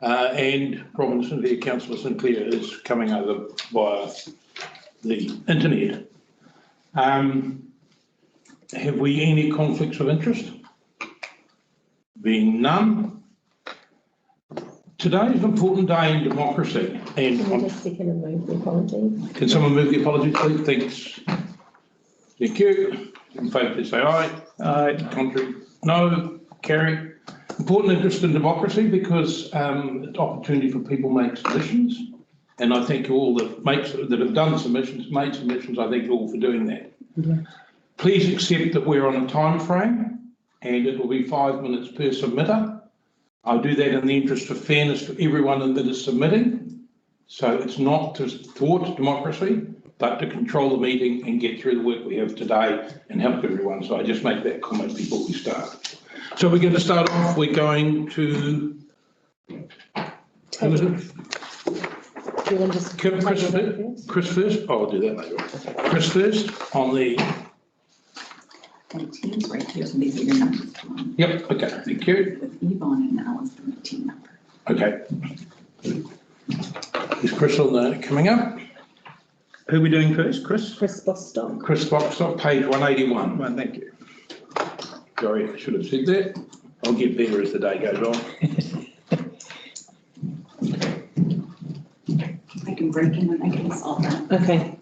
and Robinson here, Councillor Sinclair, is coming over via the internet. Have we any conflicts of interest? Being none. Today is an important day in democracy. And can we just second and move the apology? Can someone move the apology, please? Thanks. Thank you. In favour, please say aye. Aye. Contrary, no. Carry. Important interest in democracy because it's an opportunity for people to make submissions, and I thank you all that have done submissions, made submissions. I thank you all for doing that. Yeah. Please accept that we're on a time frame, and it will be 5 minutes per submitter. I'll do that in the interest of fairness to everyone that is submitting. So it's not to thwart democracy, but to control the meeting and get through the work we have today and help everyone. So I just make that comment before we start. So we're going to start off, we're going to... Who is it? Do you want to Chris first? Oh, I'll do that later. Chris first on the... Teams right here, so these are your numbers. Yep, okay, thank you. With Yvonne and Alice from the team number. Okay. Is Chris on the coming up? Who are we doing first, Chris? Chris Bostock. Chris Bostock, page 181. Well, thank you. Sorry, I should have said that. I'll get better as the day goes on. I can break in and I can solve that. Okay.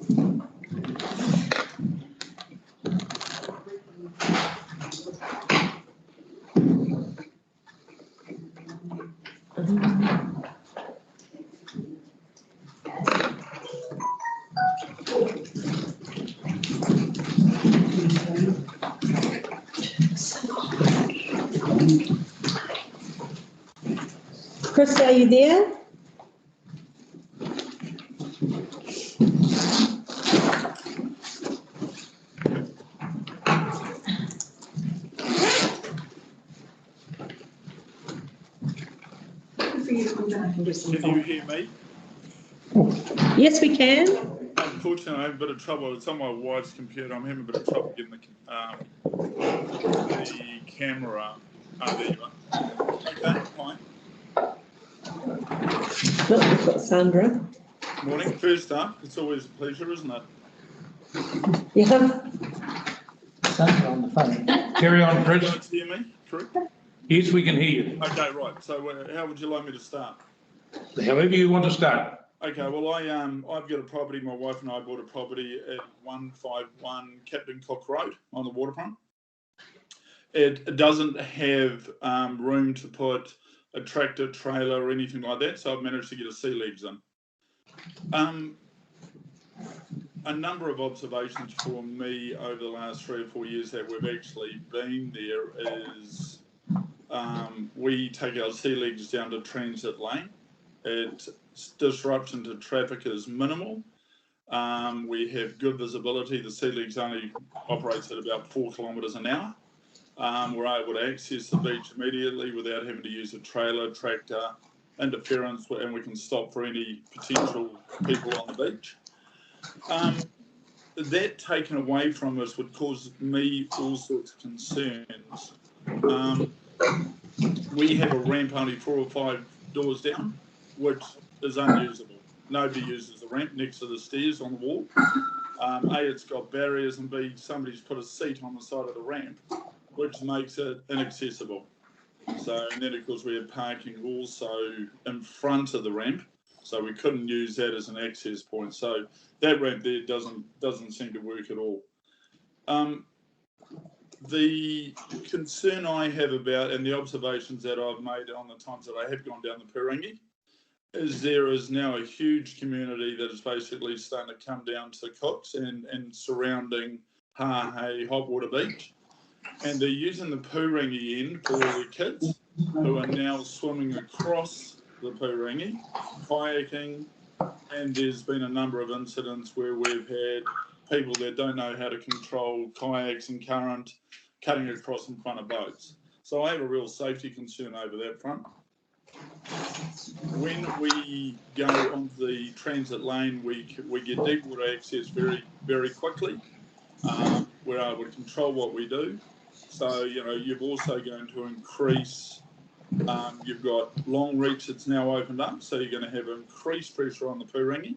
Chris, are you there? Can you hear me? Yes, we can. Unfortunately, I have a bit of trouble. It's on my wife's computer. I'm having a bit of trouble getting the camera. There you are. Okay, fine. Look, we've got Sandra. Morning. First up, it's always a pleasure, isn't it? Yeah. Sandra on the phone. Carry on, Chris. Can you hear me? True? Yes, we can hear you. Okay, right. So how would you like me to start? However you want to start. Okay, well, I've got a property. My wife and I bought a property at 151 Captain Cook Road on the waterfront. It doesn't have room to put a tractor, trailer, or anything like that, so I've managed to get a sea leaves in. A number of observations for me over the last 3 or 4 years that we've actually been there is we take our sea leaves down to Transit Lane. Its disruption to traffic is minimal. We have good visibility. The sea leaves only operates at about 4 kilometres an hour. We're able to access the beach immediately without having to use a trailer, tractor, interference, and we can stop for any potential people on the beach. That taken away from us would cause me all sorts of concerns. We have a ramp only 4 or 5 doors down, which is unusable. Nobody uses the ramp next to the stairs on the wall. A, it's got barriers, and B, somebody's put a seat on the side of the ramp, which makes it inaccessible. So, and then of course we have parking also in front of the ramp, so we couldn't use that as an access point. So that ramp there doesn't seem to work at all. The concern I have about, and the observations that I've made on the times that I have gone down the Puringi, is there is now a huge community that is basically starting to come down to Cooks and surrounding Hahei Hotwater Beach. And they're using the Puringi end for all their kids who are now swimming across the Puringi, kayaking, and there's been a number of incidents where we've had people that don't know how to control kayaks and current cutting across in front of boats. So I have a real safety concern over that front. When we go onto the transit lane, we get deep water access very, very quickly. We're able to control what we do. So, you know, you're also going to increase You've got Longreach that's now opened up, so you're going to have increased pressure on the Puringi.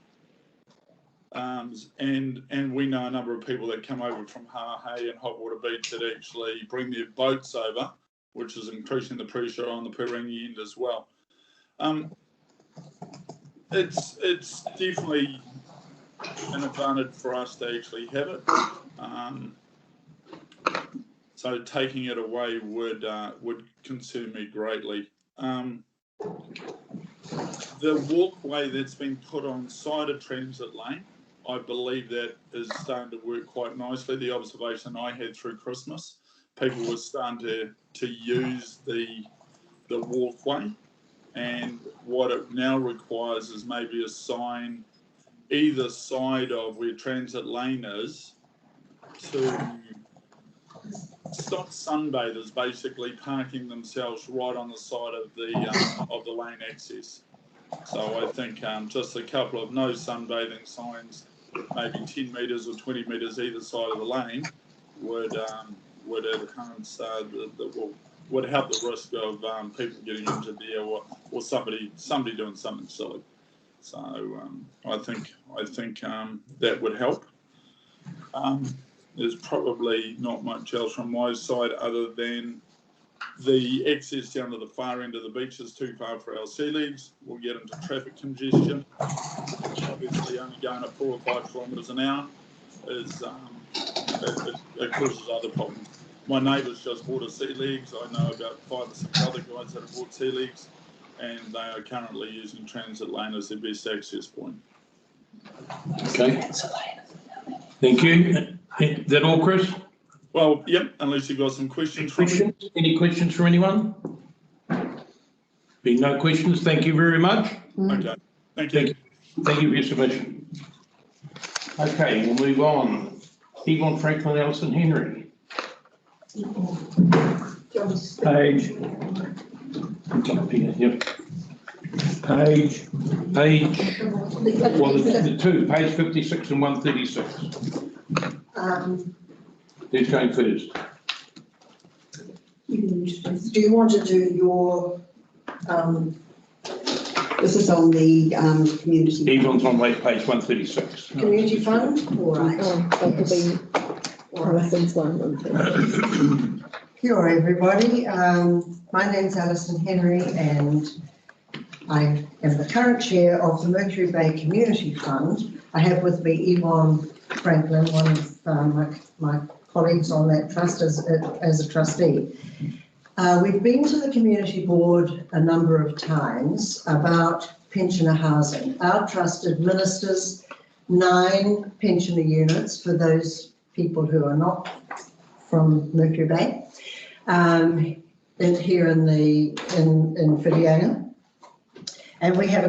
And we know a number of people that come over from Hahei and Hot Water Beach that actually bring their boats over, which is increasing the pressure on the Puringi end as well. It's definitely an advantage for us to actually have it. So taking it away would concern me greatly. The walkway that's been put on side of Transit Lane, I believe that is starting to work quite nicely. The observation I had through Christmas, people were starting to use the walkway, and what it now requires is maybe a sign either side of where Transit Lane is to stop sunbathers basically parking themselves right on the side of the lane access. So I think just a couple of no sunbathing signs, maybe 10 metres or 20 metres either side of the lane, would enhance would help the risk of people getting injured there, or somebody doing something silly. So I think that would help. There's probably not much else from my side other than the access down to the far end of the beach is too far for our sea legs. We'll get into traffic congestion. Obviously, only going at 4 or 5 kilometres an hour is it causes other problems. My neighbours just bought a sea legs. I know about 5 or 6 other guys that have bought sea legs, and they are currently using Transit Lane as their best access point. Okay. Thank you. Is that all, Chris? Well, yep, unless you've got some questions. Any questions from anyone? Being no questions, thank you very much. Okay, thank you. Thank you for your submission. Okay, we'll move on. Yvonne Franklin, Alison Henry. Page. Yep. Page. Well, the two, page 56 and 136. Who's going first? Do you want to do your, this is on the community. Yvonne's on page 136. Community fund? All right. That could be Alison's one. Kia ora, everybody. My name's Alison Henry, and I am the current chair of the Mercury Bay Community Fund. I have with me Yvonne Franklin, one of my colleagues on that trust as a trustee. We've been to the community board a number of times about pensioner housing. Our trust administers 9 pensioner units for those people who are not from Mercury Bay, here in Whitianga. And we have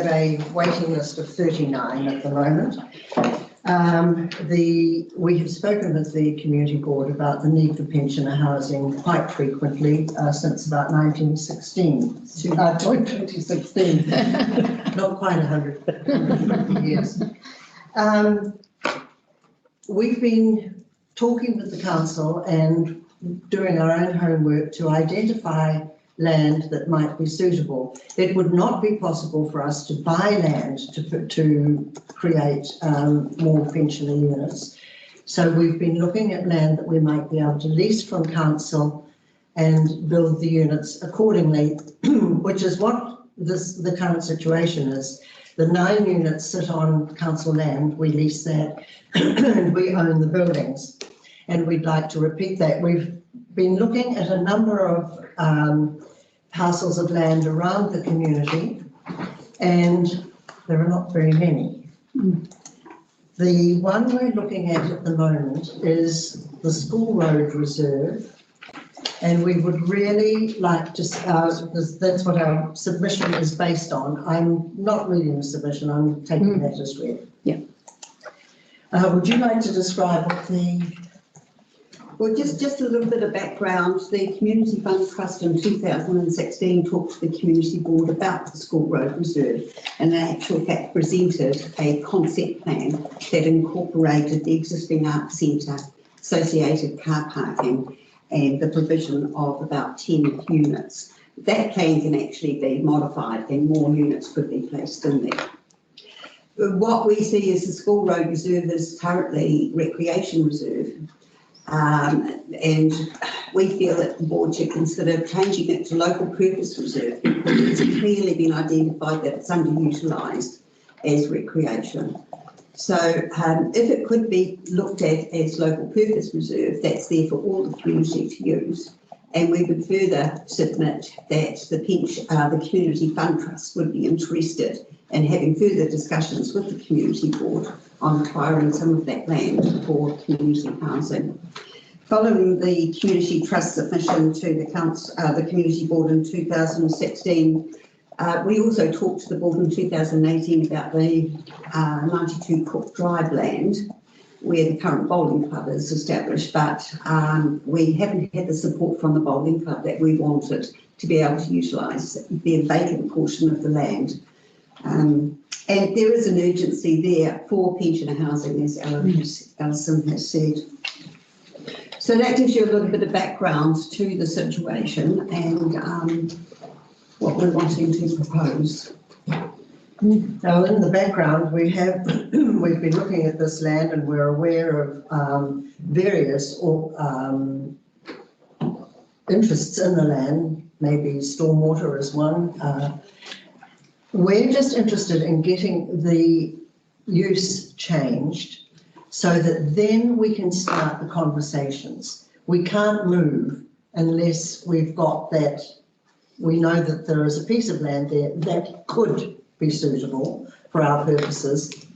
a waiting list of 39 at the moment. We have spoken with the community board about the need for pensioner housing quite frequently since about 2016. Not quite 100 years. We've been talking with the council and doing our own homework to identify land that might be suitable. It would not be possible for us to buy land to create more pensioner units. So we've been looking at land that we might be able to lease from council and build the units accordingly, which is what the current situation is. The 9 units sit on council land, we lease that, and we own the buildings. And we'd like to repeat that. We've been looking at a number of parcels of land around the community, and there are not very many. The one we're looking at the moment is the School Road Reserve, and we would really like to, that's what our submission is based on. I'm not reading the submission, I'm taking that as read. Yeah. Would you like to describe what the... Well, just a little bit of background. The Community Fund Trust in 2016 talked to the Community Board about the School Road Reserve, and in actual fact presented a concept plan that incorporated the existing arts centre, associated car parking, and the provision of about 10 units. that plan can actually be modified and more units could be placed in there. What we see is the School Road Reserve is currently recreation reserve. And we feel that the board should consider changing it to local purpose reserve because it's clearly been identified that it's underutilised as recreation. So if it could be looked at as local purpose reserve, that's there for all the community to use. And we would further submit that the Community Fund Trust would be interested in having further discussions with the Community Board on acquiring some of that land for community housing. Following the Community Trust submission to the Council, the Community Board in 2016, we also talked to the board in 2018 about the 92 Cook Drive land where the current bowling club is established, but we haven't had the support from the bowling club that we wanted to be able to utilise the vacant portion of the land. And there is an urgency there for pensioner housing, as Alison has said. So that gives you a little bit of background to the situation and what we're wanting to propose. Now, in the background, we've been looking at this land and we're aware of various interests in the land, maybe stormwater is one. We're just interested in getting the use changed so that then we can start the conversations. We can't move unless we've got that, we know that there is a piece of land there that could be suitable for our purposes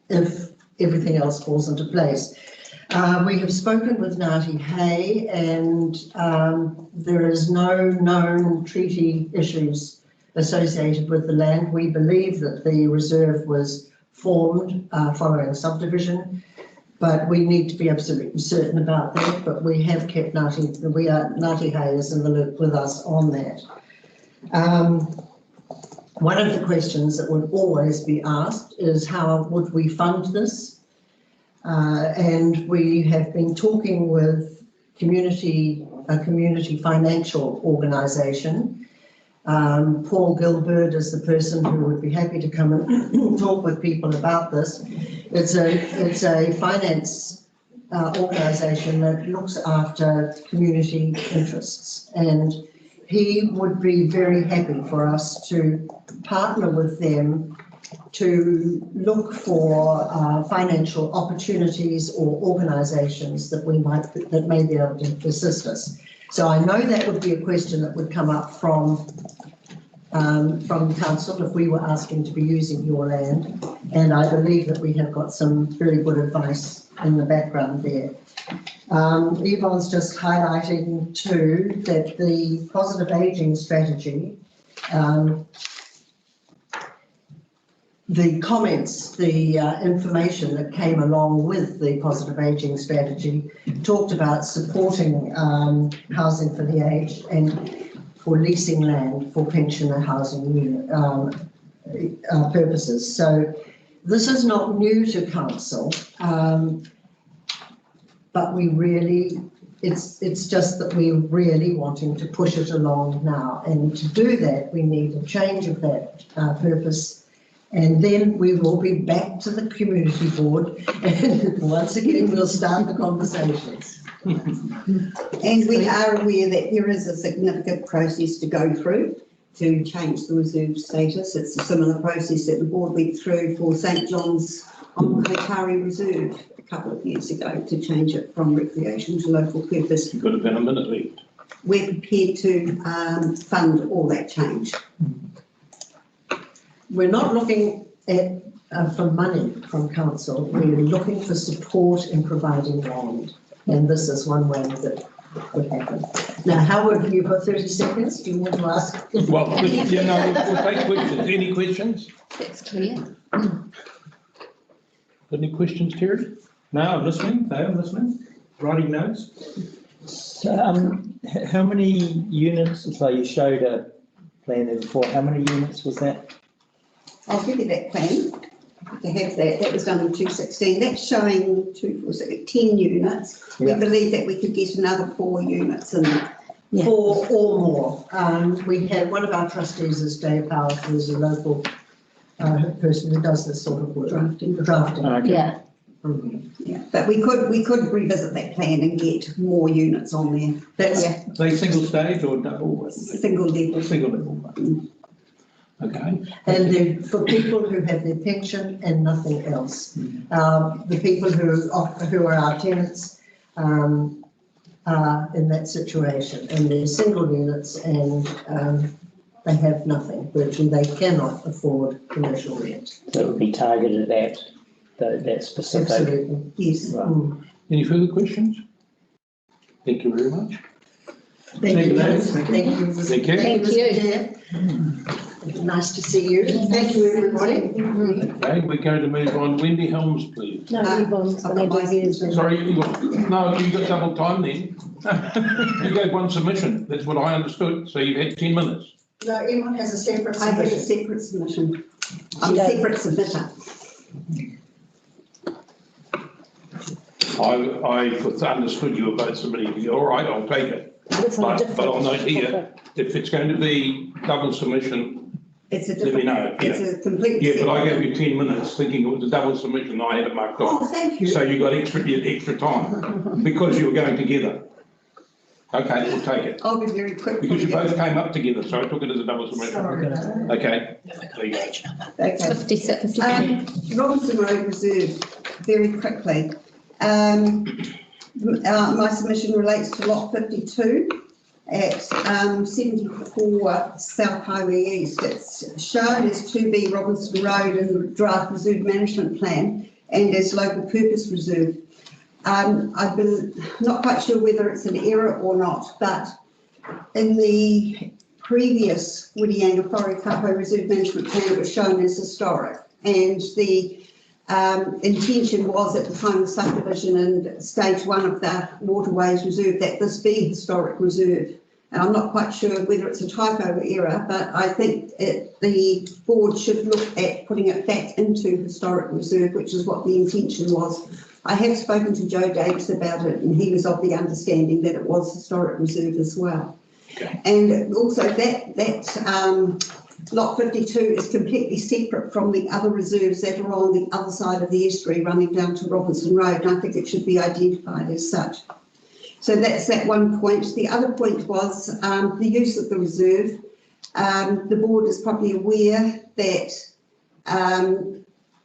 if everything else falls into place. We have spoken with Ngāti Hay and there is no known treaty issues associated with the land. We believe that the reserve was formed following subdivision, but we need to be absolutely certain about that. But we have kept Ngāti Hay is in the loop with us on that. One of the questions that would always be asked is how would we fund this? And we have been talking with a community financial organisation. Paul Gilbert is the person who would be happy to come and talk with people about this. It's a finance organisation that looks after community interests, and he would be very happy for us to partner with them to look for financial opportunities or organisations that may be able to assist us. So I know that would be a question that would come up from council if we were asking to be using your land, and I believe that we have got some very good advice in the background there. Yvonne's just highlighting too that the positive ageing strategy, the comments, the information that came along with the positive ageing strategy talked about supporting housing for the aged and for leasing land for pensioner housing unit purposes. So this is not new to council, but we really, it's just that we're really wanting to push it along now, and to do that we need a change of that purpose. And then we will be back to the community board and once again we'll start the conversations. And we are aware that there is a significant process to go through to change the reserve status. It's a similar process that the board went through for St John's on Mercury Reserve a couple of years ago to change it from recreation to local purpose. You've got about a minute left. We're prepared to fund all that change. We're not looking at for money from council, we're looking for support in providing land, and this is one way that would happen. Now, Howard, you've got 30 seconds. Do you want to ask? Well, yeah, no, we'll take questions. Any questions? That's clear. Got any questions, Terry? No, I'm listening. They are listening. Writing notes. So, how many units, so you showed a plan there before, how many units was that? I'll give you that plan to have that. That was done in 2016. That's showing 10 units. Yeah. We believe that we could get another 4 units in Yeah. Four or more. We have, one of our trustees is Dave Howard, who's a local person who does this sort of work. Drafting. Okay. Yeah, Yeah, but we could revisit that plan and get more units on there. That's, yeah. Are they single stage or double? Single level. Single level. Okay. and they're for people who have their pension and nothing else. The people who are our tenants are in that situation, and they're single units and they have nothing. Virtually, they cannot afford commercial rent. So it would be targeted at that specific. Absolutely. Yes. Right. Any further questions? Thank you very much. Thank you. Thank you. Thank you. Thank you. Thank Mr. you. Chair. Nice to see you. Thank you, everybody. Okay, we're going to move on. Wendy Helms, please. No, Yvonne's I've going got to my do his. signature. Sorry, you got double time then. You gave one submission. That's what I understood. So you've had 10 minutes. No, everyone has a separate I have a submission. separate submission. I'm a separate submitter. I understood you were both submitting. All right, I'll take it. But I'll note here, if it's going to be double submission, It's a let me different, know. it's Yeah, a complete. yeah, but I gave you 10 minutes thinking it was a double submission. I had it marked Oh, off. thank you. So you got extra time because you were going together. Okay, we'll take it. I'll be very quick. Because you both came up together, so I took it as a double submission. Sorry. Okay, there you go. Okay. 56. Robinson Road Reserve, very quickly. My submission relates to lot 52 at 74 South Highway East. It's shown as 2B Robinson Road in the draft reserve management plan and as local purpose reserve. I've been not quite sure whether it's an error or not, but in the previous Whitianga Wharekapa Reserve Management Plan, it was shown as historic, and the intention was at the time of subdivision and stage 1 of the Waterways Reserve that this be historic reserve. And I'm not quite sure whether it's a typo or error, but I think the board should look at putting it back into historic reserve, which is what the intention was. I have spoken to Joe Davis about it, and he was of the understanding that it was historic reserve as well. Okay. And also that lot 52 is completely separate from the other reserves that are on the other side of the estuary running down to Robinson Road, and I think it should be identified as such. So that's that one point. The other point was the use of the reserve. The board is probably aware that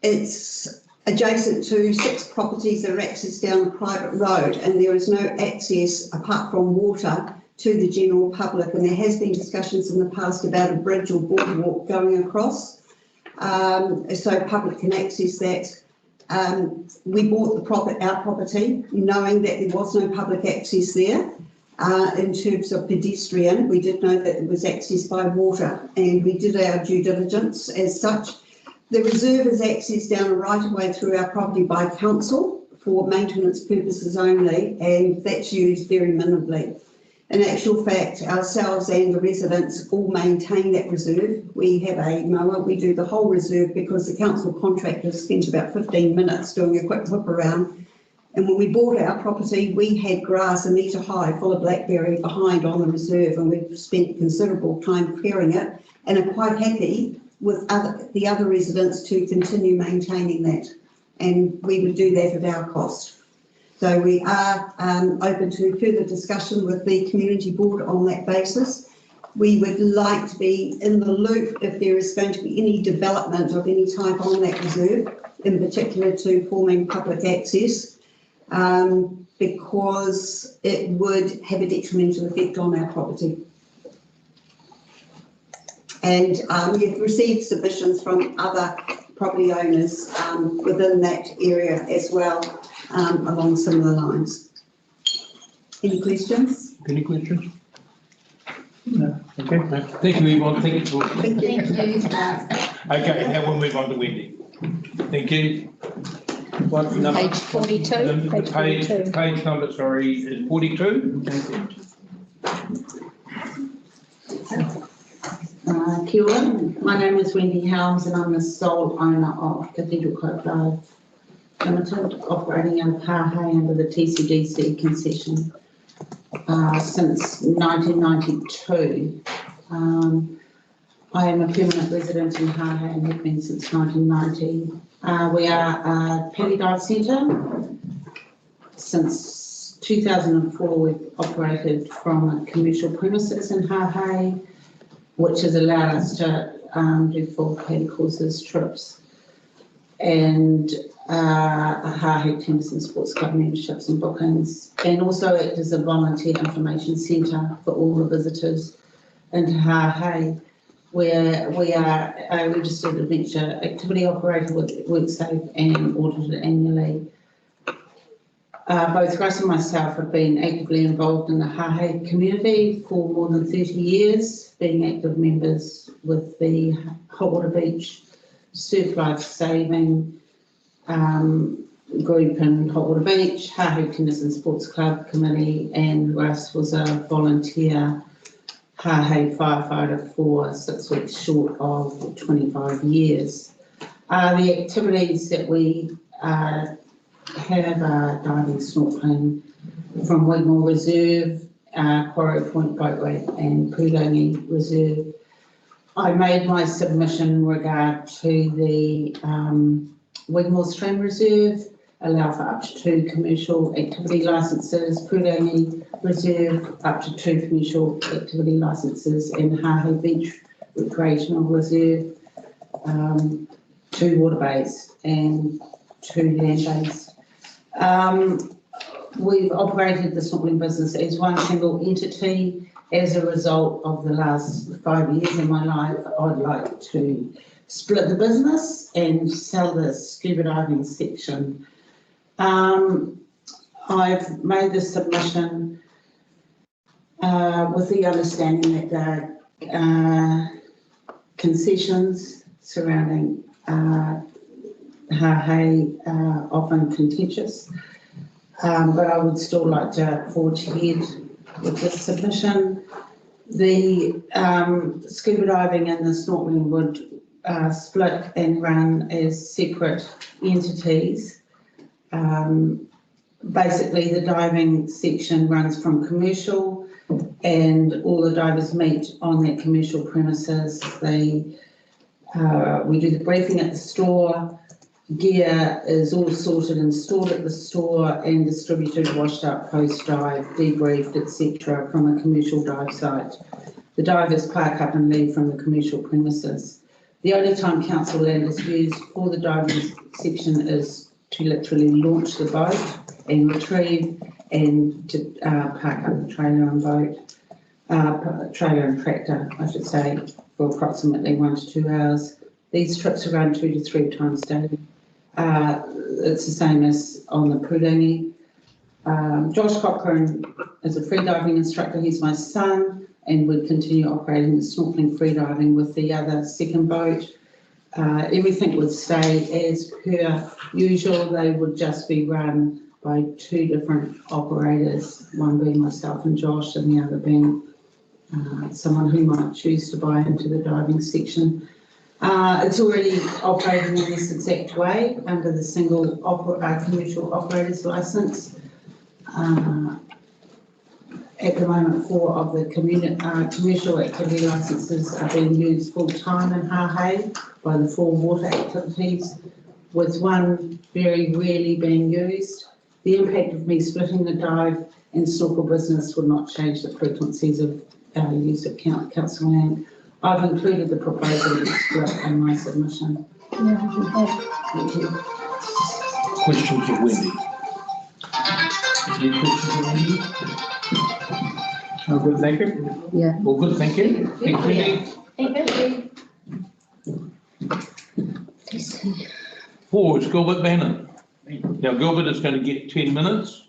it's adjacent to 6 properties that are accessed down a private road, and there is no access apart from water to the general public, and there has been discussions in the past about a bridge or boardwalk going across, so public can access that. We bought our property knowing that there was no public access there. In terms of pedestrian, we did know that it was accessed by water, and we did our due diligence as such. The reserve is accessed down a right of way through our property by council for maintenance purposes only, and that's used very minimally. In actual fact, ourselves and the residents all maintain that reserve. We have a mower, we do the whole reserve because the council contractor spent about 15 minutes doing a quick whip around. And when we bought our property, we had grass 1 metre high full of blackberry behind on the reserve, and we've spent considerable time clearing it and are quite happy with the other residents to continue maintaining that. And we would do that at our cost. So we are open to further discussion with the community board on that basis. We would like to be in the loop if there is going to be any development of any type on that reserve, in particular to forming public access, because it would have a detrimental effect on our property. And we have received submissions from other property owners within that area as well, along similar lines. Any questions? Any questions? No. Okay. Thank you, Yvonne. Thank you. Thank you. Okay, now we'll move on to Wendy. Thank you. What number? Page 42. Page number, sorry, is 42. Kia ora. My name is Wendy Helms and I'm the sole owner of Cathedral Cove Drive Limited, operating out of Pāhei under the TCDC concession. since 1992. I am a permanent resident in Hahe and have been since 1990. We are a paddy dive centre. Since 2004, we've operated from a commercial premises in Hahe, which has allowed us to do full paddy courses, trips, and Hahe Tennis and Sports Club memberships and bookings, and also act as a volunteer information centre for all the visitors into Hahe, where we are a registered adventure activity operator with WorkSafe and audited annually. Both Russ and myself have been actively involved in the Hahe community for more than 30 years, being active members with the Hot Water Beach Surf Life Saving group in Hot Water Beach, Hahe Tennis and Sports Club Committee, and Russ was a volunteer Hahe firefighter for 6 weeks short of 25 years. The activities that we have diving, snorkeling from Wigmore Reserve, Quarry Point Boat Ramp and Pulangi Reserve. I made my submission in regard to the Wigmore Stream Reserve, allow for up to 2 commercial activity licences, Pulangi Reserve up to 2 commercial activity licences, and Hahe Beach Recreational Reserve, 2 water bays and 2 land bays. We've operated the snorkeling business as one single entity. As a result of the last 5 years of my life, I'd like to split the business and sell the scuba diving section. I've made this submission with the understanding that the concessions surrounding Hahe are often contentious, but I would still like to forge ahead with this submission. The scuba diving and the snorkeling would split and run as separate entities. Basically, the diving section runs from commercial, and all the divers meet on their commercial premises. We do the briefing at the store. Gear is all sorted and stored at the store and distributed, washed up post-dive, debriefed, etc. from a commercial dive site. The divers park up and leave from the commercial premises. The only time council land is used for the diving section is to literally launch the boat and retrieve, and to park up the trailer and boat, trailer and tractor, I should say, for approximately 1 to 2 hours. These trips are run 2 to 3 times daily. It's the same as on the Pulangi. Josh Cochrane is a freediving instructor. He's my son, and would continue operating the snorkeling freediving with the other second boat. Everything would stay as per usual. They would just be run by 2 different operators, one being myself and Josh, and the other being someone who might choose to buy into the diving section. It's already operating in this exact way under the single commercial operator's licence. At the moment, 4 of the commercial activity licences are being used full-time in Hahe by the 4 water activities, with 1 very rarely being used. The impact of me splitting the dive and snorkel business would not change the frequencies of use of council land. I've included the proposal of split in my submission. Thank you. Questions of Wendy? Any questions of Wendy? All good, thank you. Yeah. All good, thank you. Thanks, Wendy. Thank you. 4 is Gilbert Bannon. Now Gilbert is going to get 10 minutes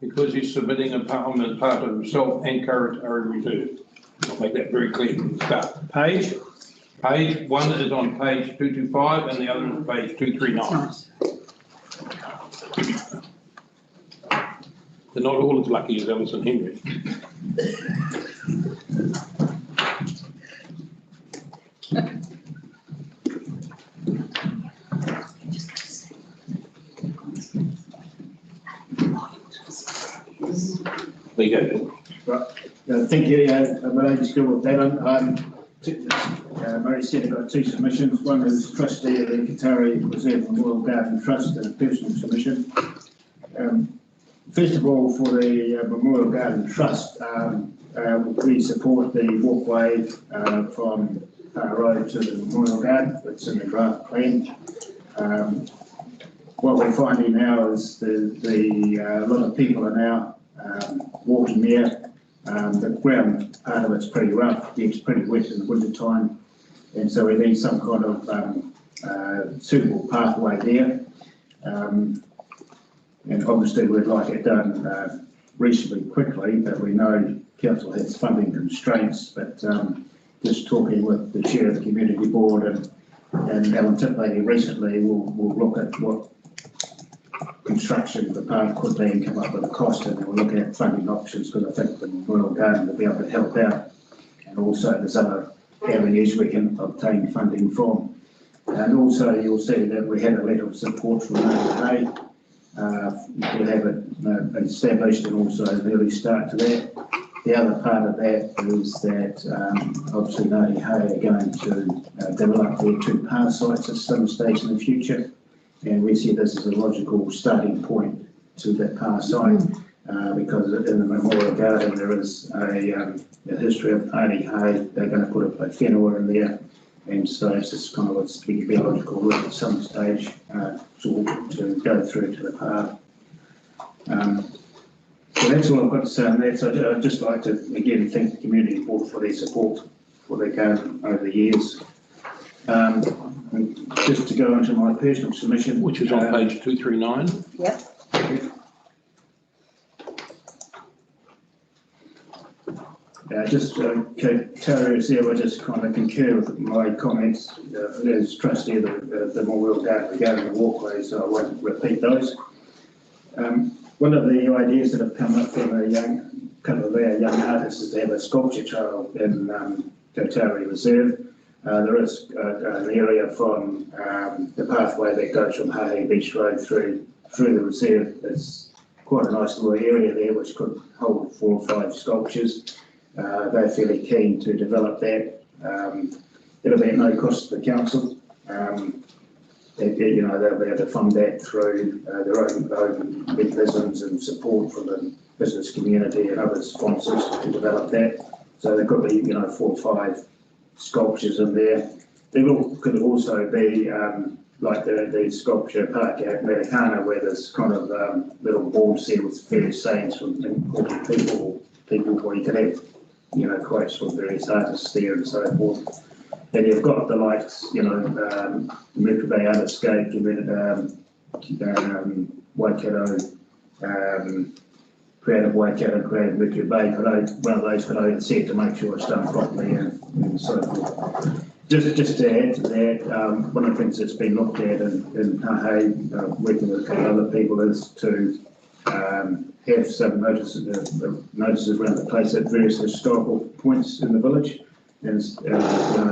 because he's submitting a poem as part of himself and current reserve. I'll make that very clear from the start. Page 1 is on page 225 and the other is page 239. They're not all as lucky as Alison Henry. There you go. Thank you. My name is Gilbert Bannon. Murray said I've got two submissions. One is trustee of the Katari Reserve Memorial Garden Trust and a personal submission. First of all, for the Memorial Garden Trust, we support the walkway from Parr Road to the Memorial Garden. It's in the draft plan. What we're finding now is a lot of people are now walking there. The ground, part of it's pretty rough, it's pretty wet in the winter time, and so we need some kind of suitable pathway there. And obviously we'd like it done reasonably quickly, but we know council has funding constraints, but just talking with the chair of the community board and Alan Tiplady recently, we'll look at what construction of the park could be and come up with a cost, and we'll look at funding options, because I think the Memorial Garden will be able to help out, and also there's other avenues we can obtain funding from. And also you'll see that we had a letter of support from Hay. We have it established and also an early start to that. The other part of that is that obviously Ngāti Hay are going to develop their two power sites at some stage in the future, and we see this as a logical starting point to that power site, because in the Memorial Garden there is a history of Ngāti Hay. They're going to put a whenua in there, and so it's just kind of a biological route at some stage to go through to the park. So that's all I've got to say on that. So I'd just like to again thank the community board for their support for their garden over the years. Just to go into my personal submission, which is on page 239. Yep. Just Terry is there, I just kind of concur with my comments as trustee of the Memorial Garden regarding the walkway, so I won't repeat those. One of the ideas that have come up from a couple of our young artists is to have a sculpture trail in Katari Reserve. There is an area from the pathway that goes from Hahe Beach Road through the reserve. It's quite a nice little area there which could hold 4 or 5 sculptures. They're fairly keen to develop that. It'll be at no cost to the council. They'll be able to fund that through their own mechanisms and support from the business community and other sponsors to develop that. So there could be 4 or 5 sculptures in there. There could also be like the sculpture park at Mercury, where there's kind of little boards there with various sayings from important people where you could have quotes from various artists there and so forth. And you've got the likes, Mercury Bay Artiscape, Waikato, Creative Waikato, Creative Mercury Bay. One of those could own set to make sure it's done properly and so forth. Just to add to that, one of the things that's been looked at in Hahe, working with a couple of other people, is to have some notices around the place at various historical points in the village. And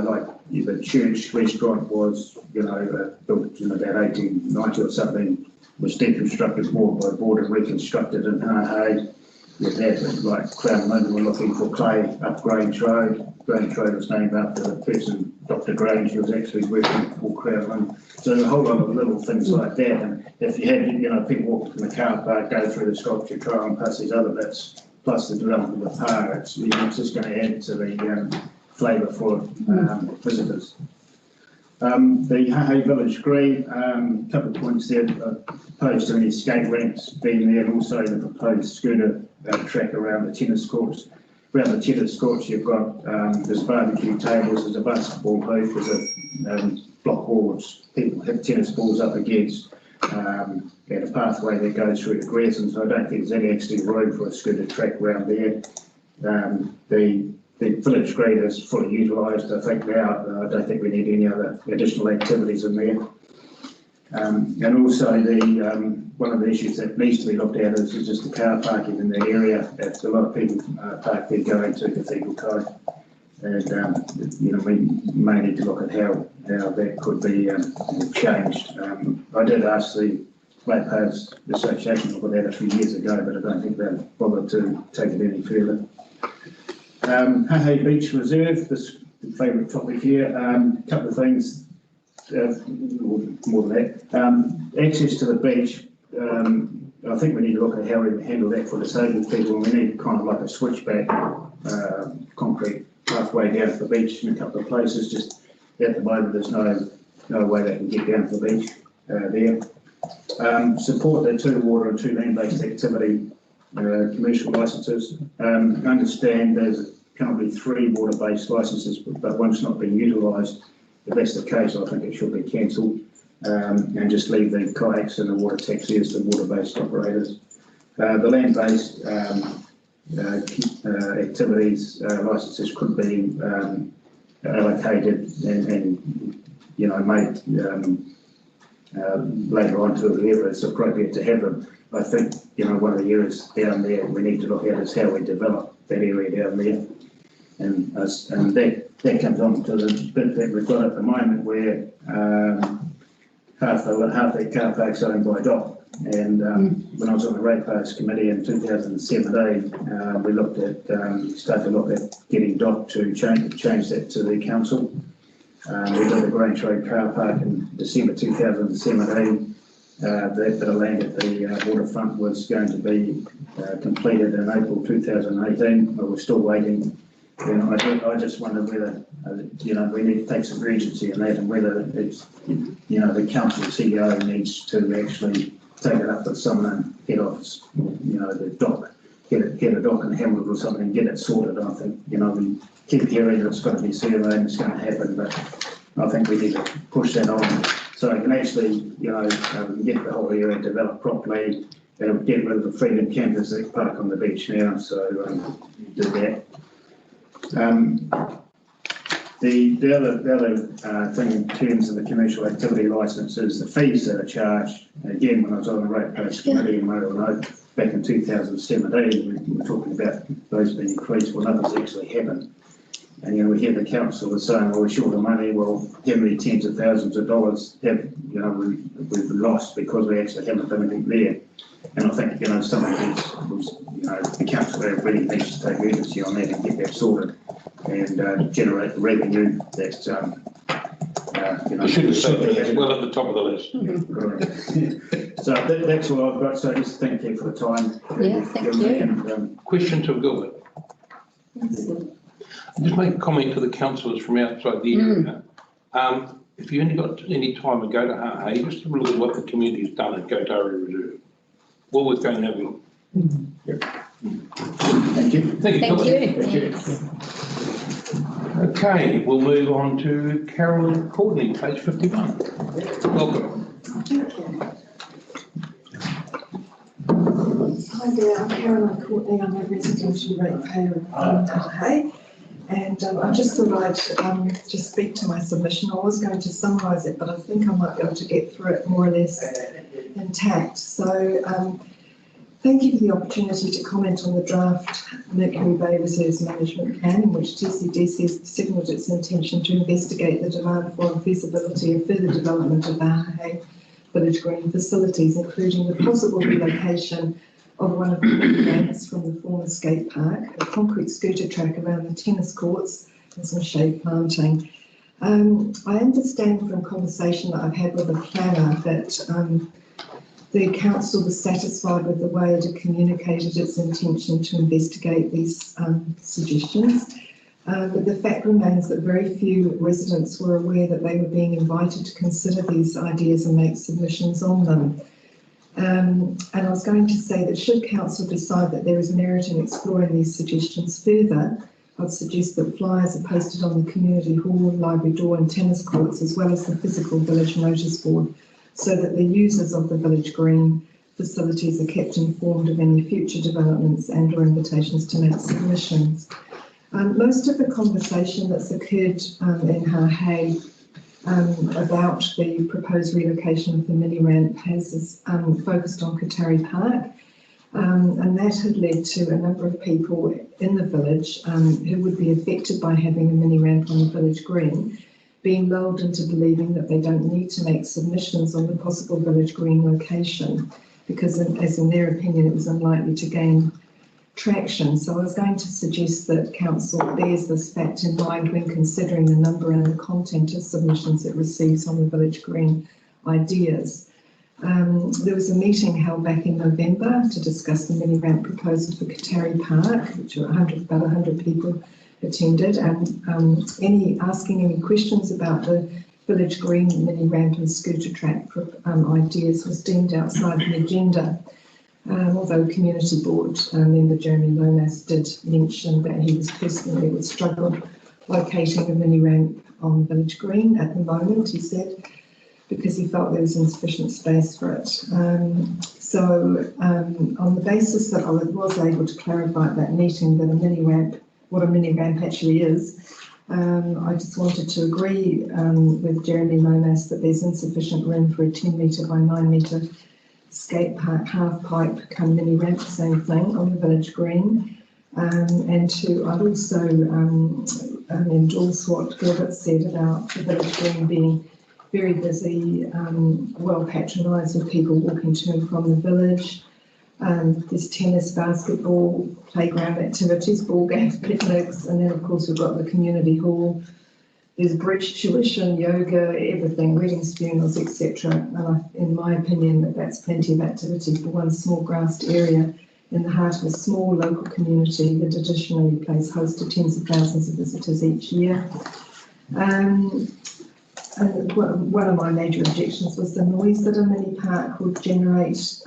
like the church restaurant was, built in about 1890 or something, was deconstructed more by board and reconstructed in Hahe. With that, like Crown Lynn were looking for clay up Grange Road. Grange Road was named after the person, Dr. Grange, who was actually working for Crown Lynn. So there's a whole lot of little things like that. And if you had, people walk in the car park, go through the sculpture trail and pass these other bits, plus the development of the park, it's just going to add to the flavour for visitors. The Hahe Village Green, a couple of points there. Opposed to any skate ramps being there, and also the proposed scooter track around the tennis courts. Around the tennis courts, you've got there's barbecue tables, there's a basketball hoop, there's a block wall which people have tennis balls up against, and a pathway that goes through the Grayson. So I don't think there's any actually room for a scooter track around there. The village green is fully utilised, I think now. I don't think we need any other additional activities in there. And also one of the issues that needs to be looked at is just the car parking in that area. There's a lot of people park there going to Cathedral Cove, and we may need to look at how that could be changed. I did ask the Ratepayers Association to look at that a few years ago, but I don't think they've bothered to take it any further. Hahe Beach Reserve, this favourite topic here, couple of things, more than that. Access to the beach, I think we need to look at how we handle that for disabled people. We need kind of like a switchback, concrete pathway down to the beach in a couple of places. Just at the moment, there's no way they can get down to the beach there. Support the 2 water and 2 land-based activity commercial licences. Understand there's currently 3 water-based licences, but one's not being utilised. If that's the case, I think it should be cancelled, and just leave the kayaks and the water taxi as the water-based operators. The land-based activities licences could be allocated and made later on to whoever it's appropriate to have them. I think one of the areas down there we need to look at is how we develop that area down there, and that comes on to the bit that we've got at the moment where half that car park's owned by DOC. And when I was on the Ratepays Committee in 2017, we looked at started to look at getting DOC to change that to the council. We did the Grange Road car park in December 2017. That bit of land at the waterfront was going to be completed in April 2018, but we're still waiting. I just wonder whether we need to take some urgency in that, and whether it's the council CEO needs to actually take it up with someone head office, the DOC, get a DOC in Hamlet or something and get it sorted. I think we keep hearing it's got to be surveyed and it's going to happen, but I think we need to push that on so it can actually get the whole area developed properly. And get rid of the freedom campers that park on the beach now, so do that. The other thing in terms of the commercial activity licences, the fees that are charged. Again, when I was on the Ratepays Committee in Murray back in 2017, we were talking about those being increased. Well, nothing's actually happened. And we hear the council is saying, well, we're short of money. Well, how many tens of thousands of dollars have we've lost because we actually haven't done anything there? And I think some of these the council really needs to take urgency on that and get that sorted and generate the revenue that you should have said that well at the top of the list. So that's all I've got. So just thank you for the time. Yeah, thank you. And, Question to Gilbert. Just make a comment to the councillors from outside the area. If you only got any time to go to Hahe, just have a look at what the community's done at Kotari Reserve. What we're going to have a look. thank you. Thank you. Thank Gilbert. you. Okay, we'll move on to Carolyn Courtney, page 51. Welcome. Hi there, I'm Caroline Courtney. I'm a residential ratepayer in Hahe, and I just thought I'd just speak to my submission. I was going to summarise it, but I think I might be able to get through it more or less intact. So thank you for the opportunity to comment on the draft Mercury Bay Reserves Management Plan, in which TCDC has signalled its intention to investigate the demand for and feasibility of further development of the Hahe Village Green facilities, including the possible relocation of one of the ramps from the former skate park, a concrete scooter track around the tennis courts, and some shade planting. I understand from conversation that I've had with a planner that the council was satisfied with the way it had communicated its intention to investigate these suggestions. But the fact remains that very few residents were aware that they were being invited to consider these ideas and make submissions on them. And I was going to say that should council decide that there is merit in exploring these suggestions further, I'd suggest that flyers are posted on the community hall, library door and tennis courts, as well as the physical village notice board, so that the users of the village green facilities are kept informed of any future developments and or invitations to make submissions. Most of the conversation that's occurred in Hahe about the proposed relocation of the mini ramp has focused on Kotari Park, and that had led to a number of people in the village who would be affected by having a mini ramp on the village green being lulled into believing that they don't need to make submissions on the possible village green location because, as in their opinion, it was unlikely to gain traction. So I was going to suggest that council bears this fact in mind when considering the number and the content of submissions it receives on the village green ideas. There was a meeting held back in November to discuss the mini ramp proposal for Katari Park, which about 100 people attended, and asking any questions about the village green mini ramp and scooter track ideas was deemed outside the agenda. Although Community Board member Jeremy Lomas did mention that he was personally would struggle locating a mini ramp on Village Green at the moment, he said, because he felt there was insufficient space for it. So on the basis that I was able to clarify at that meeting that a mini ramp, what a mini ramp actually is, I just wanted to agree with Jeremy Lomas that there's insufficient room for a 10 metre by 9 metre skate park, half pipe come mini ramp, same thing on the Village Green. And I'd also endorse what Gilbert said about the Village Green being very busy, well patronised with people walking to and from the village. There's tennis, basketball, playground activities, ball games, picnics, and then of course we've got the community hall. There's bridge tuition, yoga, everything, weddings, funerals, etc. And in my opinion, that's plenty of activity for one small grassed area in the heart of a small local community that additionally plays host to tens of thousands of visitors each year. And one of my major objections was the noise that a mini park would generate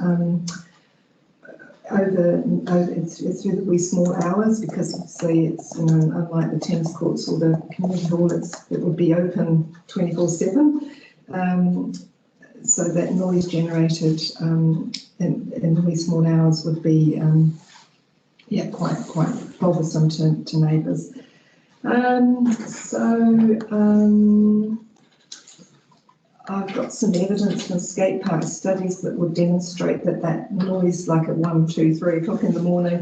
it's really small hours, because obviously it's, you know, unlike the tennis courts or the community hall, it would be open 24/7. So that noise generated in really small hours would be quite bothersome to neighbours. I've got some evidence from skate park studies that would demonstrate that noise, like at 1, 2, 3 o'clock in the morning,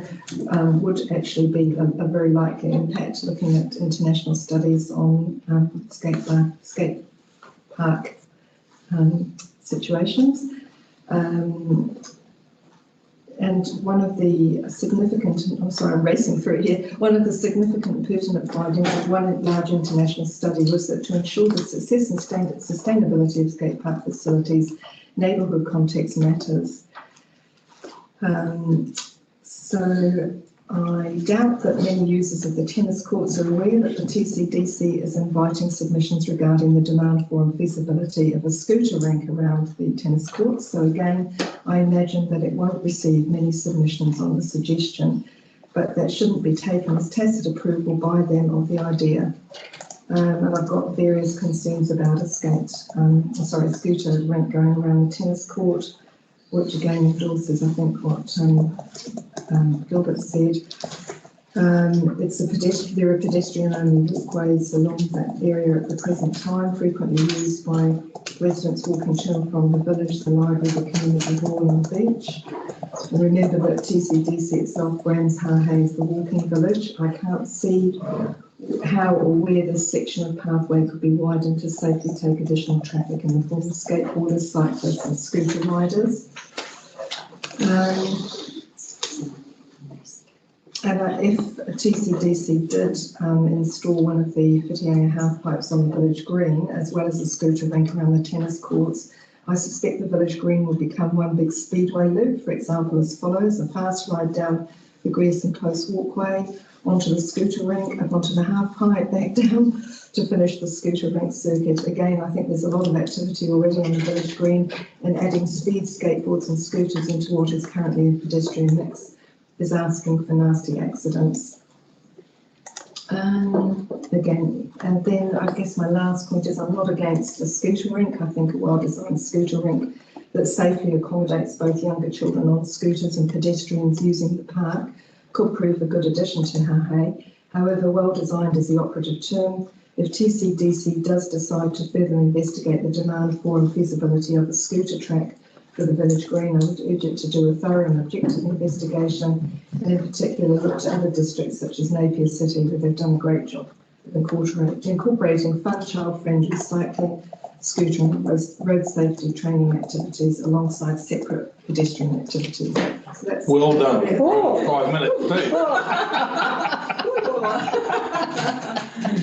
would actually be a very likely impact, looking at international studies on skate park situations. And one of the significant, I'm racing through here, one of the significant pertinent findings of one large international study was that to ensure the success and sustainability of skate park facilities, neighbourhood context matters. So I doubt that many users of the tennis courts are aware that the TCDC is inviting submissions regarding the demand for and feasibility of a scooter rink around the tennis courts. So again, I imagine that it won't receive many submissions on the suggestion, but that shouldn't be taken as tacit approval by them of the idea. And I've got various concerns about a scooter rink going around the tennis court, which again endorses, I think, what Gilbert said. There are pedestrian-only walkways along that area at the present time, frequently used by residents walking to and from the village, the library, the community hall and the beach. And remember that TCDC itself brands Hahe as the walking village. I can't see how or where this section of pathway could be widened to safely take additional traffic in the form of skateboarders, cyclists and scooter riders. And if TCDC did install one of the Whitianga half pipes on the Village Green, as well as a scooter rink around the tennis courts, I suspect the Village Green would become one big speedway loop, for example, as follows: a fast ride down the Grierson Close walkway, onto the scooter rink, up onto the half pipe, back down to finish the scooter rink circuit. Again, I think there's a lot of activity already on the Village Green, and adding speed skateboards and scooters into what is currently a pedestrian mix is asking for nasty accidents. Again, and then I guess my last point is I'm not against a scooter rink. I think a well-designed scooter rink that safely accommodates both younger children on scooters and pedestrians using the park could prove a good addition to Hahe. However, well-designed is the operative term. If TCDC does decide to further investigate the demand for and feasibility of a scooter track for the Village Green, I would urge it to do a thorough and objective investigation, and in particular look to other districts such as Napier City, where they've done a great job incorporating fun, child-friendly cycling, scootering, and road safety training activities alongside separate pedestrian activities. So that's Well done. Yeah. Oh. 5 minutes too.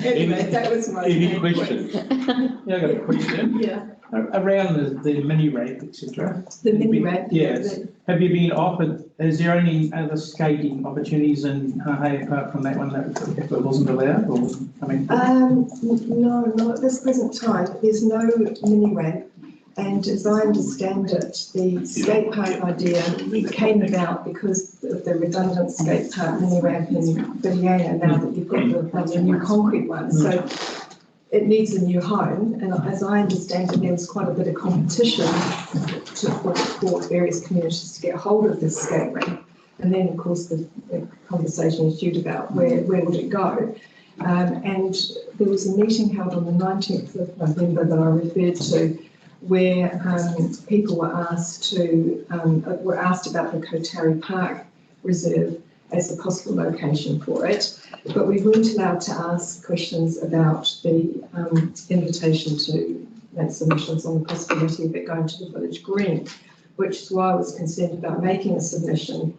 Anyway, that was my. Any questions? Yeah, I got a question. Yeah, Around the mini ramp, etc. the mini ramp. Yes. Have you been offered, is there any other skating opportunities in Hahei apart from that one that if it wasn't allowed, or, I mean? No, not at this present time. There's no mini ramp. And as I understand it, the skate park idea came about because of the redundant skate park mini ramp in Whitiana, now that you've got the new concrete one. So it needs a new home. And as I understand it, there was quite a bit of competition for various communities to get hold of this skate ramp. And then, of course, the conversation ensued about where would it go. And there was a meeting held on the 19th of November that I referred to, where people were asked about the Kotari Park Reserve as a possible location for it, but we weren't allowed to ask questions about the invitation to make submissions on the possibility of it going to the village green, which is why I was concerned about making a submission,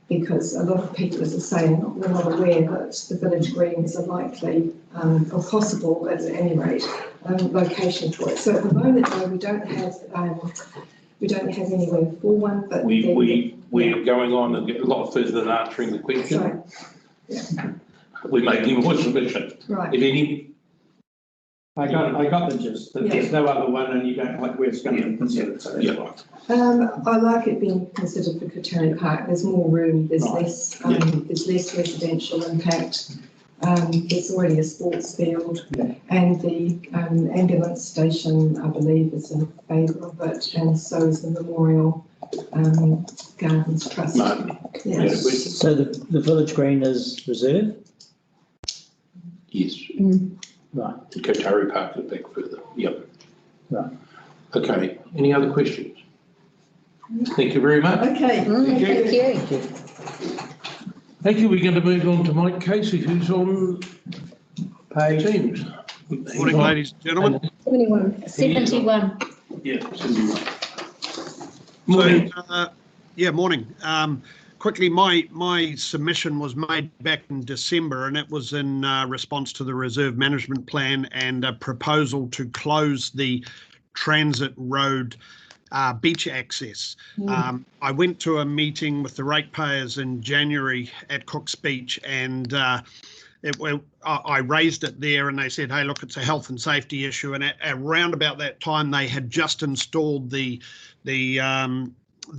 because a lot of people, as I say, we're not aware that the village green is a likely or possible, at any rate, location for it. So at the moment, though, we don't have anywhere for one. But we're going on and get a lot further than answering the question. So, yeah. We're making more submission. Right. If any, I got the gist, that there's no other one and you don't like where it's going to be considered, so that's why. I like it being considered for Kotari Park. There's more room, there's less residential impact. There's already a sports field, and the ambulance station, I believe, is in favour of it, and so is the Memorial Gardens Trust. Yes. So the village green is reserved? Yes. Right. The Kotari Park is back further. Yep. Right. Okay. Any other questions? Thank you very much. Okay. Thank you. Thank you. Thank you. We're going to move on to Mike Casey, who's on Teams. Morning, ladies and gentlemen. 71. Yeah, 71. Morning. So, morning. Quickly, my submission was made back in December, and it was in response to the Reserve Management Plan and a proposal to close the transit road beach access. I went to a meeting with the ratepayers in January at Cook's Beach, and I raised it there, and they said, hey, look, it's a health and safety issue. And around about that time, they had just installed the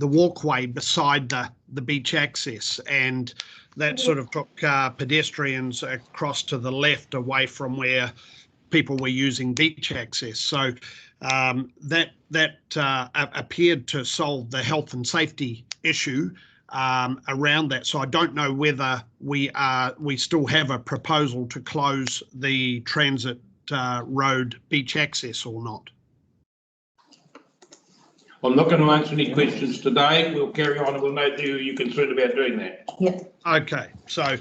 walkway beside the beach access, and that sort of took pedestrians across to the left away from where people were using beach access. So that appeared to solve the health and safety issue around that. So I don't know whether we still have a proposal to close the transit road beach access or not. I'm not going to answer any questions today. We'll carry on and we'll note who you're concerned about doing that. Yeah. Okay, so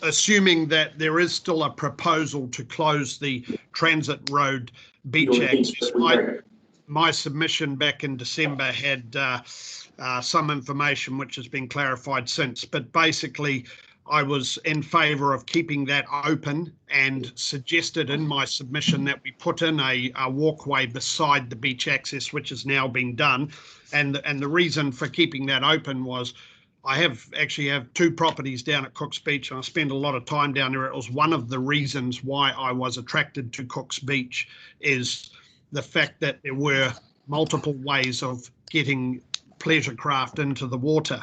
assuming that there is still a proposal to close the transit road beach access, my submission back in December had some information which has been clarified since, but basically I was in favour of keeping that open and suggested in my submission that we put in a walkway beside the beach access, which has now been done. And the reason for keeping that open was I actually have two properties down at Cook's Beach, and I spend a lot of time down there. It was one of the reasons why I was attracted to Cook's Beach, is the fact that there were multiple ways of getting pleasure craft into the water.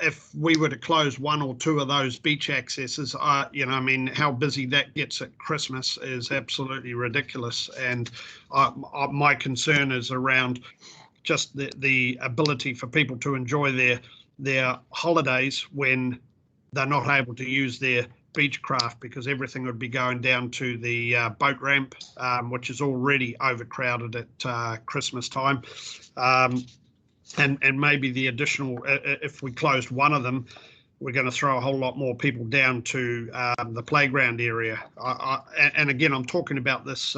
If we were to close one or two of those beach accesses, how busy that gets at Christmas is absolutely ridiculous. And my concern is around just the ability for people to enjoy their holidays when they're not able to use their beechcraft, because everything would be going down to the boat ramp, which is already overcrowded at Christmas time. And maybe the additional, if we closed one of them, we're going to throw a whole lot more people down to the playground area. And again, I'm talking about this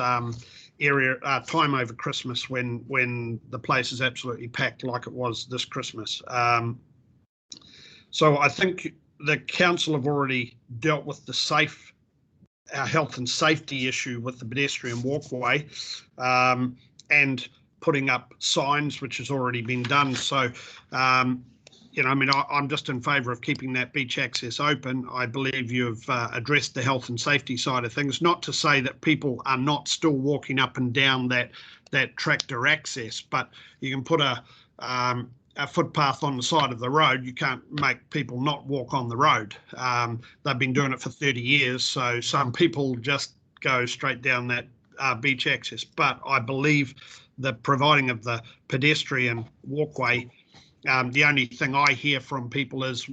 area time over Christmas when the place is absolutely packed like it was this Christmas. So I think the council have already dealt with the health and safety issue with the pedestrian walkway and putting up signs, which has already been done. So, I'm just in favour of keeping that beach access open. I believe you've addressed the health and safety side of things, not to say that people are not still walking up and down that tractor access, but you can put a footpath on the side of the road. You can't make people not walk on the road. They've been doing it for 30 years, so some people just go straight down that beach access. But I believe the providing of the pedestrian walkway, the only thing I hear from people is,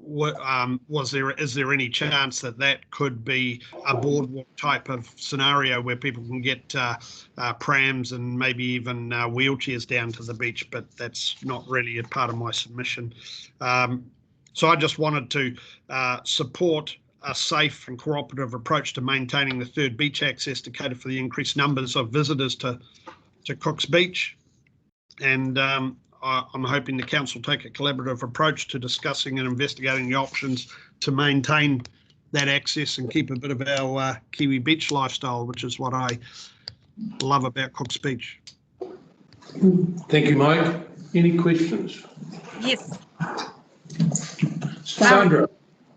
is there any chance that could be a boardwalk type of scenario where people can get prams and maybe even wheelchairs down to the beach? But that's not really a part of my submission. So I just wanted to support a safe and cooperative approach to maintaining the third beach access to cater for the increased numbers of visitors to Cook's Beach. And I'm hoping the council take a collaborative approach to discussing and investigating the options to maintain that access and keep a bit of our Kiwi beach lifestyle, which is what I love about Cook's Beach. Thank you, Mike. Any questions? Yes. Sandra.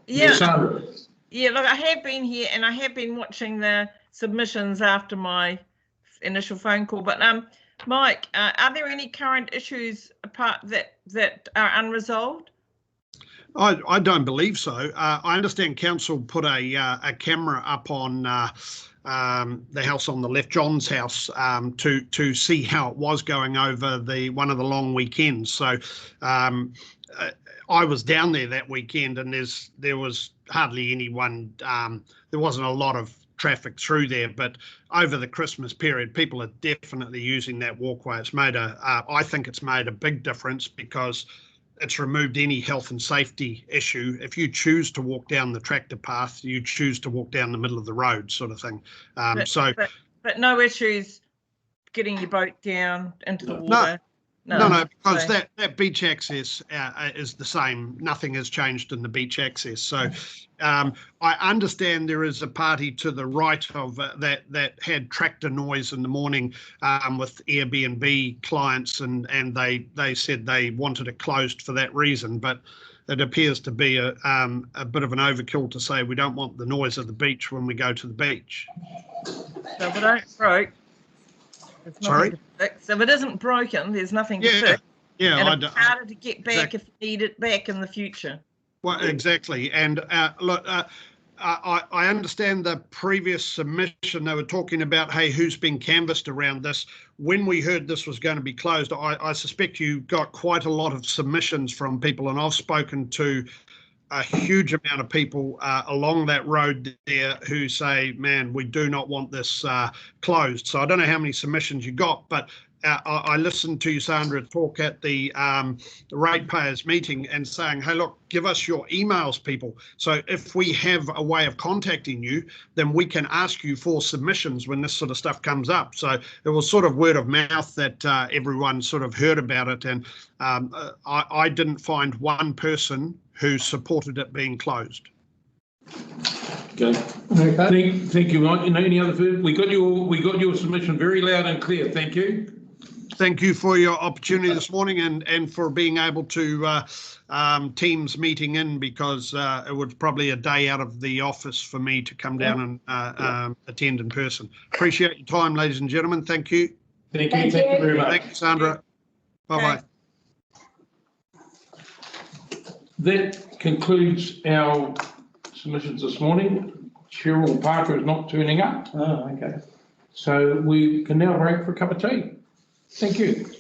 Yeah. Sandra. Yeah, look, I have been here and I have been watching the submissions after my initial phone call, but Mike, are there any current issues apart that are unresolved? I don't believe so. I understand council put a camera up on the house on the left, John's house, to see how it was going over one of the long weekends. So I was down there that weekend, and there was hardly anyone. There wasn't a lot of traffic through there, but over the Christmas period, people are definitely using that walkway. It's made I think it's made a big difference because it's removed any health and safety issue. If you choose to walk down the tractor path, you choose to walk down the middle of the road, sort of thing. But no issues getting your boat down into the water. No, because that beach access is the same. Nothing has changed in the beach access. So I understand there is a party to the right of that had tractor noise in the morning with Airbnb clients, and they said they wanted it closed for that reason. But it appears to be a bit of an overkill to say we don't want the noise of the beach when we go to the beach. So if it ain't broke, it's sorry? To fix. If it isn't broken, there's nothing to fix. Yeah, and it's harder to get back if you need it back in the future. Well, exactly. And look, I understand the previous submission. They were talking about, hey, who's been canvassed around this? When we heard this was going to be closed, I suspect you got quite a lot of submissions from people, and I've spoken to a huge amount of people along that road there who say, man, we do not want this closed. So I don't know how many submissions you got, but I listened to you, Sandra, talk at the ratepayers meeting and saying, hey, look, give us your emails, people. So if we have a way of contacting you, then we can ask you for submissions when this sort of stuff comes up. So it was sort of word of mouth that everyone sort of heard about it. And I didn't find one person who supported it being closed. Okay. Thank you, Mike. Any other further? We got your submission very loud and clear. Thank you. Thank you for your opportunity this morning and for being able to Teams meeting in, because it was probably a day out of the office for me to come down and attend in person. Appreciate your time, ladies and gentlemen. Thank you. Thank you very much. Thank you, Sandra. Bye-bye. That concludes our submissions this morning. Cheryl Parker is not turning up. Oh, okay. So we can now break for a cup of tea. Thank you.